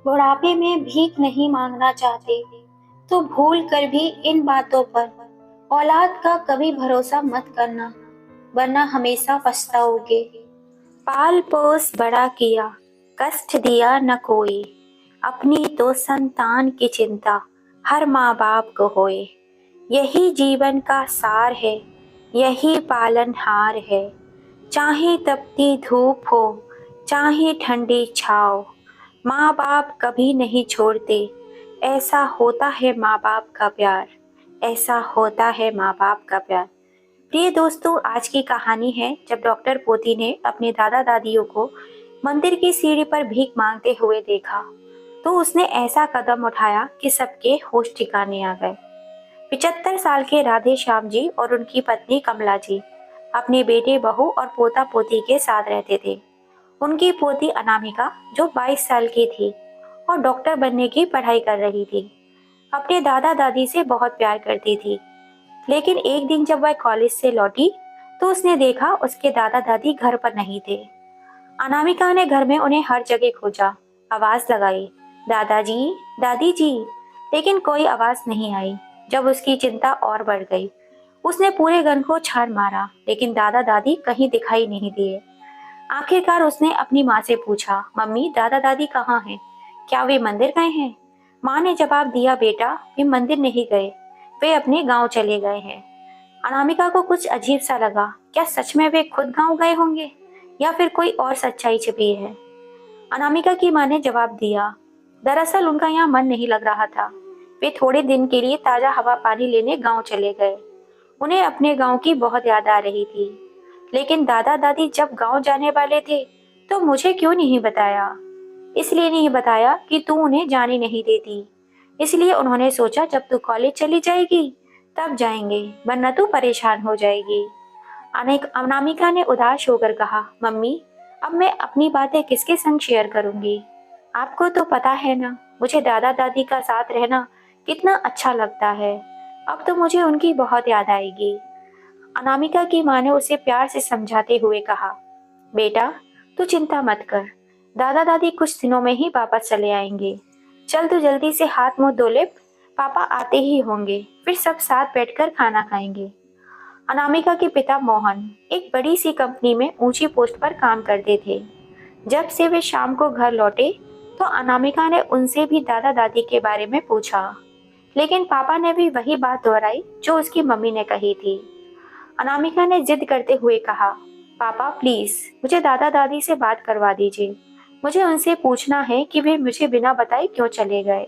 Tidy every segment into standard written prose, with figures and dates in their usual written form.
बुढ़ापे में भीख नहीं मांगना चाहते तो भूल कर भी इन बातों पर औलाद का कभी भरोसा मत करना, वरना हमेशा पछताओगे। पाल पोस बड़ा किया, कष्ट दिया न कोई, अपनी तो संतान की चिंता हर माँ बाप को होए। यही जीवन का सार है, यही पालनहार है। चाहे तपती धूप हो, चाहे ठंडी छाँव, माँ बाप कभी नहीं छोड़ते। ऐसा होता है माँ बाप का प्यार, ऐसा होता है माँ बाप का प्यार। प्रिय दोस्तों, आज की कहानी है जब डॉक्टर पोती ने अपने दादा दादियों को मंदिर की सीढ़ी पर भीख मांगते हुए देखा, तो उसने ऐसा कदम उठाया कि सबके होश ठिकाने आ गए। 75 साल के राधे श्याम जी और उनकी पत्नी कमला जी अपने बेटे बहू और पोता पोती के साथ रहते थे। उनकी पोती अनामिका जो 22 साल की थी और डॉक्टर बनने की पढ़ाई कर रही थी, अपने दादा दादी से बहुत प्यार करती थी। लेकिन एक दिन जब वह कॉलेज से लौटी तो उसने देखा उसके दादा दादी घर पर नहीं थे। अनामिका ने घर में उन्हें हर जगह खोजा, आवाज लगाई, दादाजी, दादी जी, लेकिन कोई आवाज नहीं आई। जब उसकी चिंता और बढ़ गई, उसने पूरे घर को छान मारा, लेकिन दादा दादी कहीं दिखाई नहीं दिए। आखिरकार उसने अपनी माँ से पूछा, मम्मी, दादा दादी कहाँ हैं? क्या वे मंदिर गए हैं? माँ ने जवाब दिया, बेटा, वे मंदिर नहीं गए, वे अपने गांव चले गए हैं। अनामिका को कुछ अजीब सा लगा। क्या सच में वे खुद गांव गए होंगे या फिर कोई और सच्चाई छिपी है? अनामिका की माँ ने जवाब दिया, दरअसल उनका यहाँ मन नहीं लग रहा था। वे थोड़े दिन के लिए ताजा हवा पानी लेने गांव चले गए। उन्हें अपने गांव की बहुत याद आ रही थी। लेकिन दादा दादी जब गांव जाने वाले थे तो मुझे क्यों नहीं बताया? इसलिए नहीं बताया कि तू उन्हें जाने नहीं देती। इसलिए उन्होंने सोचा जब तू कॉलेज चली जाएगी तब जाएंगे, वरना तू परेशान हो जाएगी। अनेक अनामिका ने उदास होकर कहा, मम्मी, अब मैं अपनी बातें किसके संग शेयर करूंगी? आपको तो पता है ना, मुझे दादा दादी का साथ रहना कितना अच्छा लगता है। अब तो मुझे उनकी बहुत याद आएगी। अनामिका की माँ ने उसे प्यार से समझाते हुए कहा, बेटा, तू चिंता मत कर, दादा दादी कुछ दिनों में ही वापस चले आएंगे। चल तू जल्दी से हाथ मुंह धो ले, पापा आते ही होंगे, फिर सब साथ बैठकर खाना खाएंगे। अनामिका के पिता मोहन एक बड़ी सी कंपनी में ऊंची पोस्ट पर काम करते थे। जब से वे शाम को घर लौटे तो अनामिका ने उनसे भी दादा दादी के बारे में पूछा, लेकिन पापा ने भी वही बात दोहराई जो उसकी मम्मी ने कही थी। अनामिका ने जिद करते हुए कहा, पापा प्लीज मुझे दादा दादी से बात करवा दीजिए। मुझे उनसे पूछना है कि वे मुझे बिना बताए क्यों चले गए।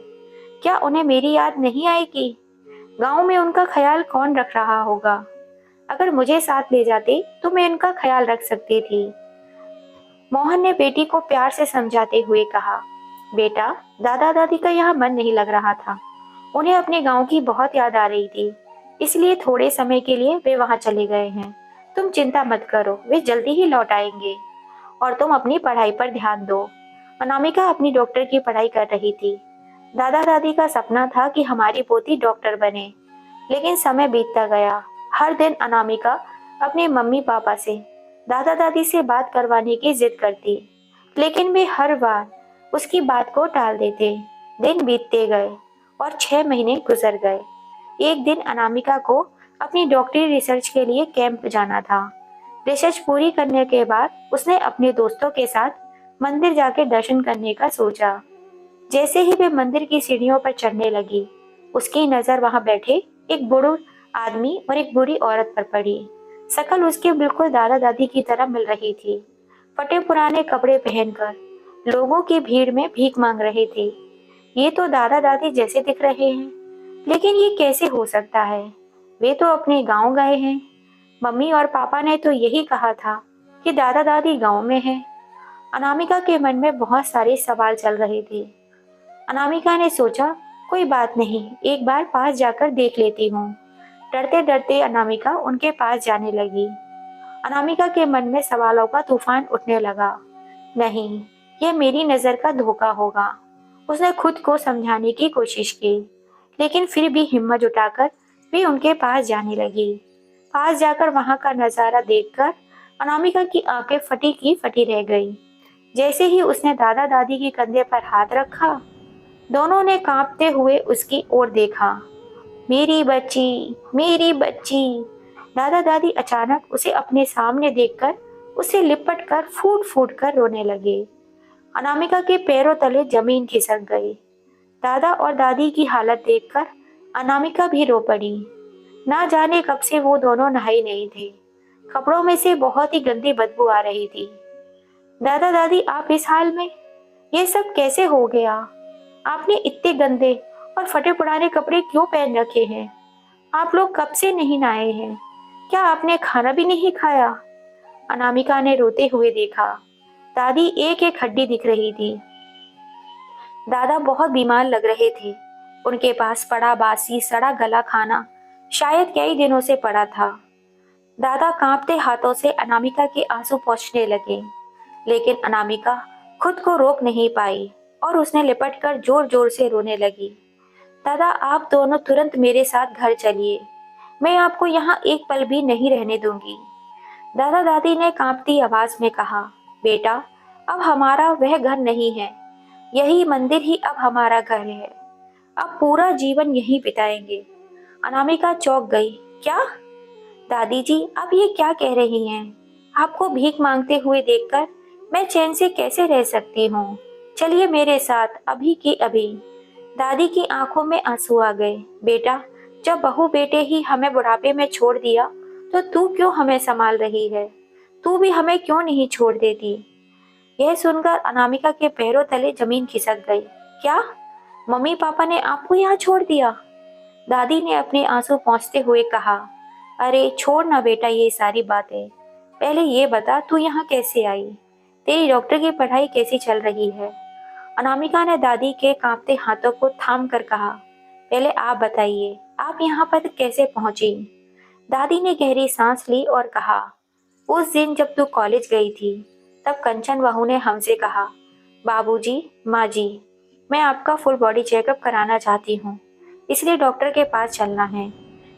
क्या उन्हें मेरी याद नहीं आएगी? गांव में उनका ख्याल कौन रख रहा होगा? अगर मुझे साथ ले जाते तो मैं उनका ख्याल रख सकती थी। मोहन ने बेटी को प्यार से समझाते हुए कहा, बेटा, दादा दादी का यहाँ मन नहीं लग रहा था। उन्हें अपने गांव की बहुत याद आ रही थी, इसलिए थोड़े समय के लिए वे वहां चले गए हैं। तुम चिंता मत करो, वे जल्दी ही लौट आएंगे। और तुम अपनी पढ़ाई पर ध्यान दो। अनामिका अपनी डॉक्टर की पढ़ाई कर रही थी। दादा दादी का सपना था कि हमारी पोती डॉक्टर बने, लेकिन समय बीतता गया। हर दिन अनामिका अपने मम्मी पापा से, दादा दादी से बात करवाने की जिद करती, लेकिन वे हर बार उसकी बात को टाल देते। दिन बीतते गए और 6 महीने गुजर गए। एक दिन अनामिका को अपनी डॉक्टरी रिसर्च के लिए कैंप जाना था। रिसर्च पूरी करने के बाद उसने अपने दोस्तों के साथ मंदिर जाकर दर्शन करने का सोचा। जैसे ही वे मंदिर की सीढ़ियों पर चढ़ने लगी, उसकी नजर वहां बैठे एक बूढ़ा आदमी और एक बूढ़ी औरत पर पड़ी। शक्ल उसके बिल्कुल दादा दादी की तरह मिल रही थी। फटे पुराने कपड़े पहनकर लोगों की भीड़ में भीख मांग रहे थे। ये तो दादा दादी जैसे दिख रहे हैं, लेकिन ये कैसे हो सकता है? वे तो अपने गांव गए हैं। मम्मी और पापा ने तो यही कहा था कि दादा दादी गांव में हैं। अनामिका के मन में बहुत सारे सवाल चल रहे थे। अनामिका ने सोचा, कोई बात नहीं, एक बार पास जाकर देख लेती हूँ। डरते डरते अनामिका उनके पास जाने लगी। अनामिका के मन में सवालों का तूफान उठने लगा। नहीं, यह मेरी नजर का धोखा होगा। उसने खुद को समझाने की कोशिश की, लेकिन फिर भी हिम्मत जुटाकर वे उनके पास जाने लगी। पास जाकर वहां का नजारा देखकर अनामिका की आंखें फटी की फटी रह गई। जैसे ही उसने दादा दादी के कंधे पर हाथ रखा, दोनों ने कांपते हुए उसकी ओर देखा। मेरी बच्ची, मेरी बच्ची। दादा दादी अचानक उसे अपने सामने देखकर उसे लिपट कर फूट फूट कर रोने लगे। अनामिका के पैरों तले जमीन खिसक गई। दादा और दादी की हालत देखकर अनामिका भी रो पड़ी। ना जाने कब से वो दोनों नहाए नहीं थे। कपड़ों में से बहुत ही गंदी बदबू आ रही थी। दादा दादी, आप इस हाल में? ये सब कैसे हो गया? आपने इतने गंदे और फटे पुराने कपड़े क्यों पहन रखे हैं? आप लोग कब से नहीं नहाए हैं? क्या आपने खाना भी नहीं खाया? अनामिका ने रोते हुए देखा। दादी एक एक हड्डी दिख रही थी। दादा बहुत बीमार लग रहे थे। उनके पास पड़ा बासी सड़ा गला खाना शायद कई दिनों से पड़ा था। दादा कांपते हाथों से अनामिका के आंसू पोंछने लगे, लेकिन अनामिका खुद को रोक नहीं पाई और उसने लिपट कर जोर जोर से रोने लगी। दादा, आप दोनों तुरंत मेरे साथ घर चलिए। मैं आपको यहाँ एक पल भी नहीं रहने दूंगी। दादा दादी ने कांपती आवाज में कहा। बेटा, अब हमारा वह घर नहीं है। यही मंदिर ही अब हमारा घर है। अब पूरा जीवन यहीं बिताएंगे। अनामिका चौंक गई। क्या? दादी जी, आप ये क्या कह रही हैं? आपको भीख मांगते हुए देखकर मैं चैन से कैसे रह सकती हूँ? चलिए मेरे साथ अभी की अभी। दादी की आंखों में आंसू आ गए। बेटा, जब बहू बेटे ही हमें बुढ़ापे में छोड़ दिया तो तू क्यों हमें संभाल रही है? तू भी हमें क्यों नहीं छोड़ देती? यह सुनकर अनामिका के पैरों तले जमीन खिसक गई। क्या? मम्मी पापा ने आपको यहाँ छोड़ दिया? दादी ने अपने आंसू पोंछते हुए कहा। अरे छोड़ ना बेटा ये सारी बातें। पहले ये बता तू यहाँ कैसे आई? तेरी डॉक्टर की पढ़ाई कैसी चल रही है? अनामिका ने दादी के कांपते हाथों को थाम कर कहा। पहले आप बताइए, आप यहाँ पर कैसे पहुंची? दादी ने गहरी सांस ली और कहा। उस दिन जब तू कॉलेज गई थी, तब कंचन बहू ने हमसे कहा, बाबूजी, माँ जी, मैं आपका फुल बॉडी चेकअप कराना चाहती हूँ, इसलिए डॉक्टर के पास चलना है।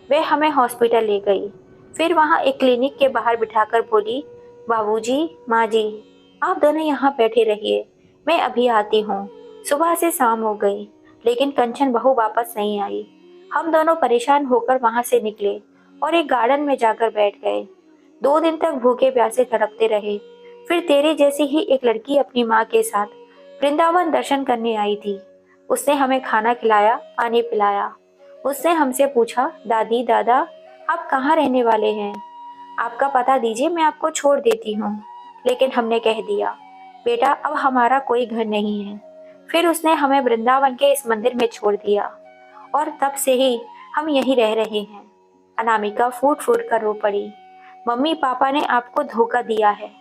वे हमें हॉस्पिटल ले गई। फिर वहाँ एक क्लिनिक के बाहर बिठाकर बोली, बाबूजी, माँ जी, आप दोनों यहाँ बैठे रहिए, मैं अभी आती हूँ। सुबह से शाम हो गई, लेकिन कंचन बहू वापस नहीं आई। हम दोनों परेशान होकर वहाँ से निकले और एक गार्डन में जाकर बैठ गए। 2 दिन तक भूखे प्यासे तड़पते रहे। फिर तेरे जैसी ही एक लड़की अपनी माँ के साथ वृंदावन दर्शन करने आई थी। उसने हमें खाना खिलाया, पानी पिलाया। उसने हमसे पूछा, दादी दादा, आप कहाँ रहने वाले हैं? आपका पता दीजिए, मैं आपको छोड़ देती हूँ। लेकिन हमने कह दिया, बेटा अब हमारा कोई घर नहीं है। फिर उसने हमें वृंदावन के इस मंदिर में छोड़ दिया और तब से ही हम यहीं रह रहे हैं। अनामिका फूट फूट कर रो पड़ी। मम्मी पापा ने आपको धोखा दिया है।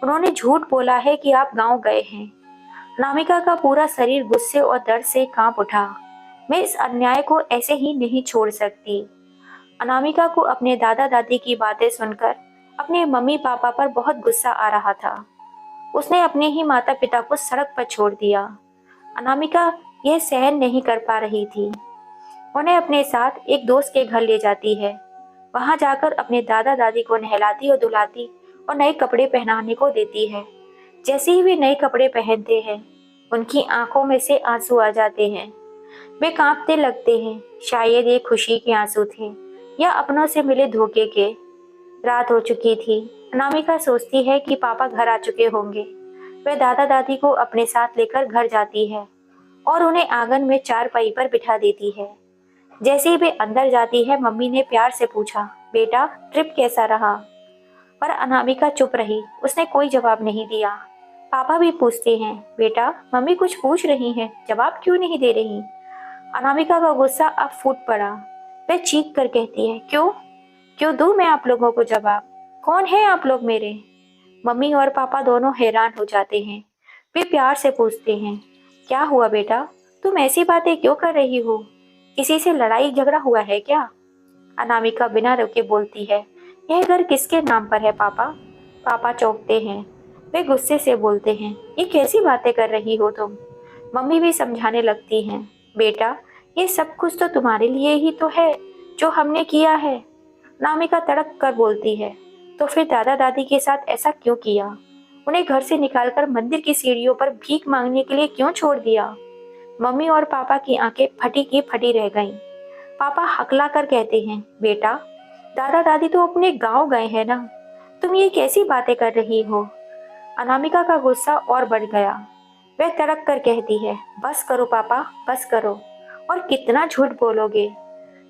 उन्होंने झूठ बोला है कि आप गांव गए हैं। अनामिका का पूरा शरीर गुस्से और दर्द से कांप उठा। मैं इस अन्याय को ऐसे ही नहीं छोड़ सकती। अनामिका को अपने दादा दादी की बातें सुनकर अपने मम्मी पापा पर बहुत गुस्सा आ रहा था। उसने अपने ही माता पिता को सड़क पर छोड़ दिया। अनामिका यह सहन नहीं कर पा रही थी। उन्हें अपने साथ एक दोस्त के घर ले जाती है। वहां जाकर अपने दादा दादी को नहलाती और धुलाती और नए कपड़े पहनाने को देती है। जैसे ही वे नए कपड़े पहनते हैं, उनकी आंखों में से आंसू आ जाते हैं। वे कांपते लगते हैं। शायद ये खुशी के आंसू थे या अपनों से मिले धोखे के। रात हो चुकी थी। अनामिका सोचती है कि पापा घर आ चुके होंगे। वह दादा दादी को अपने साथ लेकर घर जाती है और उन्हें आंगन में चारपाई पर बिठा देती है। जैसे ही वे अंदर जाती है, मम्मी ने प्यार से पूछा, बेटा ट्रिप कैसा रहा? पर अनामिका चुप रही। उसने कोई जवाब नहीं दिया। पापा भी पूछते हैं, बेटा मम्मी कुछ पूछ रही हैं, जवाब क्यों नहीं दे रही? अनामिका का गुस्सा अब फूट पड़ा। वह चीख कर कहती है, क्यों क्यों दूं मैं आप लोगों को जवाब? कौन है आप लोग मेरे? मम्मी और पापा दोनों हैरान हो जाते हैं। वे प्यार से पूछते हैं, क्या हुआ बेटा? तुम ऐसी बातें क्यों कर रही हो? किसी से लड़ाई झगड़ा हुआ है क्या? अनामिका बिना रुके बोलती है, यह घर किसके नाम पर है पापा? पापा चौंकते हैं। वे गुस्से से बोलते हैं, ये कैसी बातें कर रही हो तुम? मम्मी भी समझाने लगती हैं, बेटा ये सब कुछ तो तुम्हारे लिए ही तो है जो हमने किया है। अनामिका तड़प कर बोलती है, तो फिर दादा दादी के साथ ऐसा क्यों किया? उन्हें घर से निकालकर मंदिर की सीढ़ियों पर भीख मांगने के लिए क्यों छोड़ दिया? मम्मी और पापा की आंखें फटी की फटी रह गईं। पापा हकला कर कहते हैं, बेटा, दादा दादी तो अपने गांव गए हैं ना, तुम ये कैसी बातें कर रही हो? अनामिका का गुस्सा और बढ़ गया। वह तड़क कर कहती है, बस करो पापा, बस करो। और कितना झूठ बोलोगे?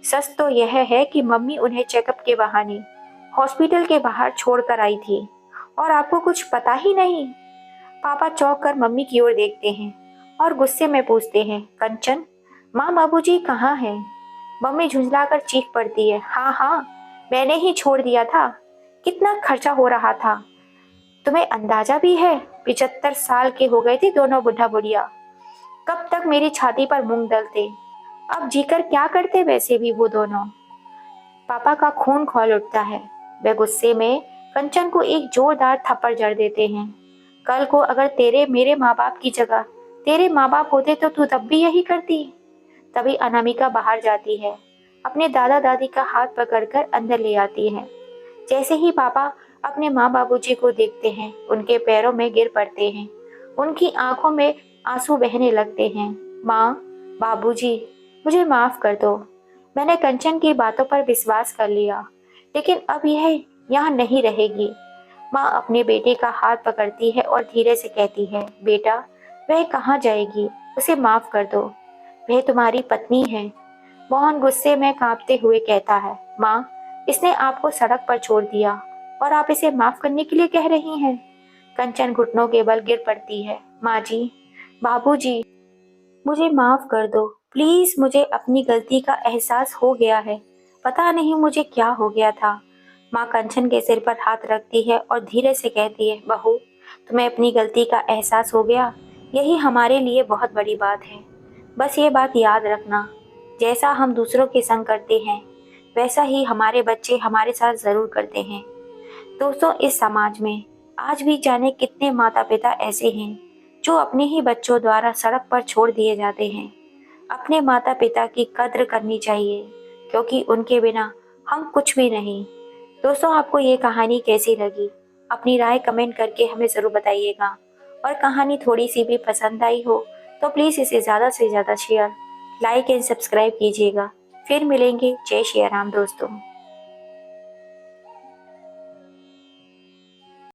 सच तो यह है कि मम्मी उन्हें चेकअप के बहाने हॉस्पिटल के बाहर छोड़कर आई थी और आपको कुछ पता ही नहीं। पापा चौंक कर मम्मी की ओर देखते हैं और गुस्से में पूछते हैं, कंचन, माँ बाबूजी कहाँ हैं? मम्मी झुंझलाकर चीख पड़ती है, हाँ हाँ, मैंने ही छोड़ दिया था। कितना खर्चा हो रहा था, तुम्हें अंदाजा भी है? 75 साल के हो गए थे दोनों बुढ़ा बुढ़िया। कब तक मेरी छाती पर मूंग दलते? अब जीकर क्या करते वैसे भी वो दोनों? पापा का खून खौल उठता है। वे गुस्से में कंचन को एक जोरदार थप्पड़ जड़ देते हैं। कल को अगर तेरे मेरे माँ बाप की जगह तेरे माँ बाप होते तो तू तब भी यही करती। तभी अनामिका बाहर जाती है, अपने दादा दादी का हाथ पकड़कर अंदर ले आती है। जैसे ही पापा अपने माँ बाबूजी को देखते हैं, उनके पैरों में गिर पड़ते हैं। उनकी आंखों में आंसू बहने लगते हैं। माँ, बाबूजी, मुझे माफ कर दो। मैंने कंचन की बातों पर विश्वास कर लिया, लेकिन अब यह यहाँ नहीं रहेगी। माँ अपने बेटे का हाथ पकड़ती है और धीरे से कहती है, बेटा, वह कहाँ जाएगी? उसे माफ कर दो, वह तुम्हारी पत्नी है। मोहन गुस्से में कांपते हुए कहता है, माँ, इसने आपको सड़क पर छोड़ दिया और आप इसे माफ करने के लिए कह रही हैं? कंचन घुटनों के बल गिर पड़ती है। माँ जी, बाबूजी, मुझे माफ कर दो प्लीज, मुझे अपनी गलती का एहसास हो गया है। पता नहीं मुझे क्या हो गया था। माँ कंचन के सिर पर हाथ रखती है और धीरे से कहती है, बहू, तुम्हें अपनी गलती का एहसास हो गया, यही हमारे लिए बहुत बड़ी बात है। बस ये बात याद रखना, जैसा हम दूसरों के संग करते हैं वैसा ही हमारे बच्चे हमारे साथ जरूर करते हैं। दोस्तों, इस समाज में आज भी जाने कितने माता पिता ऐसे हैं जो अपने ही बच्चों द्वारा सड़क पर छोड़ दिए जाते हैं। अपने माता पिता की कद्र करनी चाहिए, क्योंकि उनके बिना हम कुछ भी नहीं। दोस्तों, आपको ये कहानी कैसी लगी? अपनी राय कमेंट करके हमें ज़रूर बताइएगा। और कहानी थोड़ी सी भी पसंद आई हो तो प्लीज़ इसे ज़्यादा से ज़्यादा शेयर, लाइक एंड सब्सक्राइब कीजिएगा। फिर मिलेंगे। जय श्री राम दोस्तों।